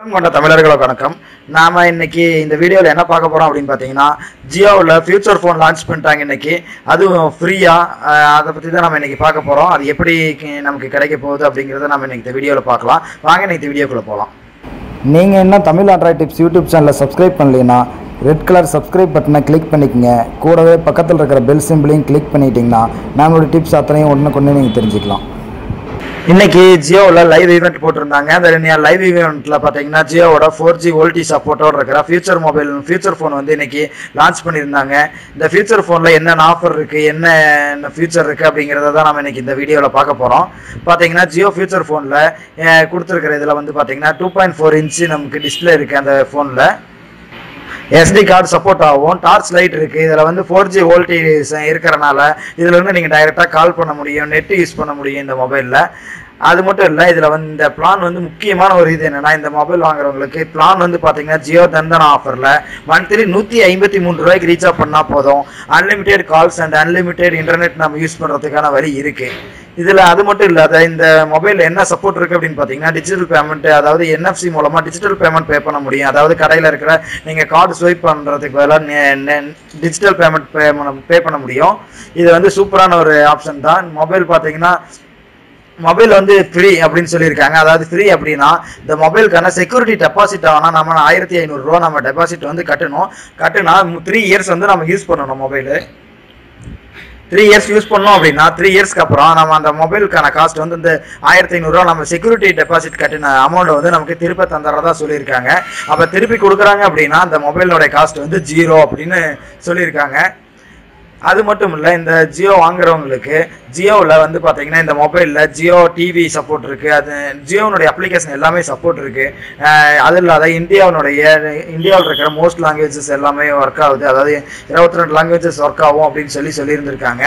கொண்ட தமிழர்களுக்கு வணக்கம். நாம இன்னைக்கு இந்த வீடியோவில் என்ன பார்க்க போறோம் அப்படின்னு பார்த்தீங்கன்னா, ஜியோவில் ஃபியூச்சர் ஃபோன் லான்ச் பண்ணிட்டாங்க இன்னைக்கு. அதுவும் ஃப்ரீயா. அதை பற்றி தான் நம்ம இன்னைக்கு பார்க்க போறோம். அது எப்படி நமக்கு கிடைக்க போகுது அப்படிங்கிறத நம்ம இன்னைக்கு இந்த வீடியோவில் பார்க்கலாம். வாங்க இன்னைக்கு இந்த வீடியோக்குள்ள போகலாம். நீங்கள் என்ன தமிழ் ஆண்ட்ராய்ட் டிப்ஸ் யூடியூப் சேனலை சப்ஸ்கிரைப் பண்ணலைன்னா ரெட் கலர் சப்ஸ்கிரைப் பட்டனை கிளிக் பண்ணிக்கங்க. கூடவே பக்கத்தில் இருக்கிற பெல் சிம்பிளையும் கிளிக் பண்ணிட்டீங்கன்னா நம்மளோட டிப்ஸ் அத்தனையும் ஒன்றுக்கு நீங்கள் தெரிஞ்சுக்கலாம். இன்னைக்கு ஜியோவில் லைவ் ஈவெண்ட் போட்டிருந்தாங்க. அந்த லைவ் ஈவெண்ட்டில் பார்த்தீங்கன்னா ஜியோவோட 4G வோல்டி சப்போர்ட்டோடு இருக்கிற ஃபியூச்சர் ஃபோன் வந்து இன்னைக்கு லான்ச் பண்ணியிருந்தாங்க. இந்த ஃபியூச்சர் ஃபோனில் என்னென்ன ஆஃபர் இருக்குது, என்ன ஃபியூச்சர் இருக்குது அப்படிங்கிறத தான் நம்ம இன்னைக்கு இந்த வீடியோவில் பார்க்க போகிறோம். பார்த்தீங்கன்னா ஜியோ ஃபியூச்சர் ஃபோனில் கொடுத்துருக்கிற இதில் வந்து பார்த்தீங்கன்னா 2.4 இன்ச்சு நமக்கு டிஸ்பிளே இருக்குது. அந்த ஃபோனில் SD கார்டு சப்போர்ட் ஆகும். டார்ச் லைட் இருக்குது. இதில் வந்து 4G வோல்டி இருக்கிறனால இதில் வந்து நீங்கள் டைரெக்டாக கால் பண்ண முடியும், நெட் யூஸ் பண்ண முடியும் இந்த மொபைலில். அது மட்டும் இல்லை, இதில் வந்து இந்த பிளான் வந்து முக்கியமான ஒரு இது என்னென்னா, இந்த மொபைல் வாங்குறவங்களுக்கு பிளான் வந்து பார்த்தீங்கன்னா ஜியோ தந்தன ஆஃபரில் மந்த்லி 153 ரூபாய்க்கு ரீசார்ஜ் பண்ணால் போதும். Unlimited calls and unlimited internet நம்ம யூஸ் பண்ணுறதுக்கான வழி இருக்குது இதில். அது மட்டும் இல்லாத இந்த மொபைலில் என்ன சப்போர்ட் இருக்குது அப்படின்னு பார்த்தீங்கன்னா, டிஜிட்டல் பேமெண்ட், அதாவது NFC மூலமாக டிஜிட்டல் பேமெண்ட் பே பண்ண முடியும். அதாவது கடையில் இருக்கிற நீங்கள் கார்டு ஸ்வைப் பண்ணுறதுக்கு பதிலாக டிஜிட்டல் பேமெண்ட் பே பண்ண முடியும். இது வந்து சூப்பரான ஒரு ஆப்ஷன் தான். மொபைல் பார்த்தீங்கன்னா மொபைல் வந்து ஃப்ரீ அப்படின்னு சொல்லியிருக்காங்க. அதாவது ஃப்ரீ அப்படின்னா இந்த மொபைலுக்கான செக்யூரிட்டி டெபாசிட் ஆகுனா நம்ம 1500 ரூபா நம்ம டெபாசிட் வந்து கட்டுனா 3 இயர்ஸ் வந்து நம்ம யூஸ் பண்ணணும். மொபைலு 3 இயர்ஸ் யூஸ் பண்ணோம் அப்படின்னா 3 இயர்ஸ்க்கு அப்புறம் நம்ம அந்த மொபைலுக்கான காஸ்ட் வந்து இந்த 1500 ரூபா நம்ம செக்யூரிட்டி டெபாசிட் கட்டின அமௌண்ட் வந்து நமக்கு திருப்பி தந்துடுறதா சொல்லியிருக்காங்க. அப்போ திருப்பி கொடுக்குறாங்க அப்படின்னா அந்த மொபைலோட காஸ்ட் வந்து 0 அப்படின்னு சொல்லியிருக்காங்க. அது மட்டும் இல்லை, இந்த ஜியோ வாங்குறவங்களுக்கு ஜியோவில் வந்து பார்த்தீங்கன்னா இந்த மொபைலில் ஜியோ டிவி சப்போர்ட் இருக்குது. அது ஜியோனுடைய அப்ளிகேஷன் எல்லாமே சப்போர்ட் இருக்குது. அது இல்லாத இந்தியாவில் இருக்கிற மோஸ்ட் லாங்குவேஜஸ் எல்லாமே ஒர்க் ஆகுது. அதாவது 22 லாங்குவேஜஸ் ஒர்க் ஆகும் அப்படின்னு சொல்லியிருந்திருக்காங்க.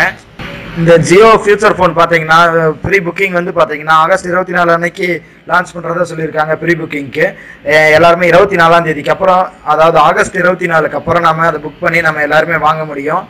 இந்த ஜியோ ஃபியூச்சர் ஃபோன் பார்த்தீங்கன்னா ப்ரீ புக்கிங் வந்து பார்த்தீங்கன்னா ஆகஸ்ட் 24 அன்னைக்கு லான்ச் பண்ணுறதா சொல்லியிருக்காங்க. ப்ரீ புக்கிங்க்கு எல்லாருமே 24ஆம் தேதிக்கு அப்புறம், அதாவது ஆகஸ்ட் 24க்கு அப்புறம் நம்ம அதை புக் பண்ணி நம்ம எல்லாருமே வாங்க முடியும்.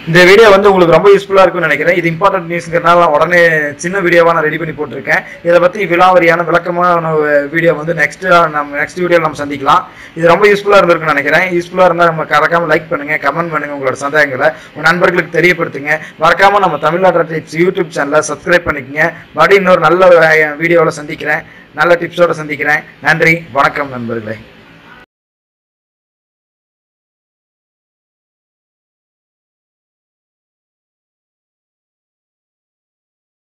இந்த வீடியோ வந்து உங்களுக்கு ரொம்ப யூஸ்ஃபுல்லாக இருக்கும்னு நினைக்கிறேன். இது இம்பார்ட்டன்ட் நியூஸ்ங்கிறதுனால நான் உடனே சின்ன வீடியோவாக நான் ரெடி பண்ணி போட்டிருக்கேன். இதை பற்றி விளக்கமான வீடியோ வந்து நெக்ஸ்ட் வீடியோவில் நம்ம சந்திக்கலாம். இது ரொம்ப யூஸ்ஃபுல்லாக இருந்திருக்குன்னு நினைக்கிறேன். யூஸ்ஃபுல்லாக இருந்தால் நம்ம மறக்காமல் லைக் பண்ணுங்கள், கமெண்ட் பண்ணுங்கள், உங்களோட சந்தேகங்களை உங்கள் நண்பர்களுக்கு தெரியப்படுத்துங்க. மறக்காமல் நம்ம தமிழ் ஆண்ட்ராய்ட் டிப்ஸ் யூடியூப் சேனலை சப்ஸ்கிரைப் பண்ணிக்கங்க. மறுபடியும் இன்னொரு நல்ல வீடியோவில் சந்திக்கிறேன், நல்ல டிப்ஸோடு சந்திக்கிறேன். நன்றி, வணக்கம் நண்பர்களே.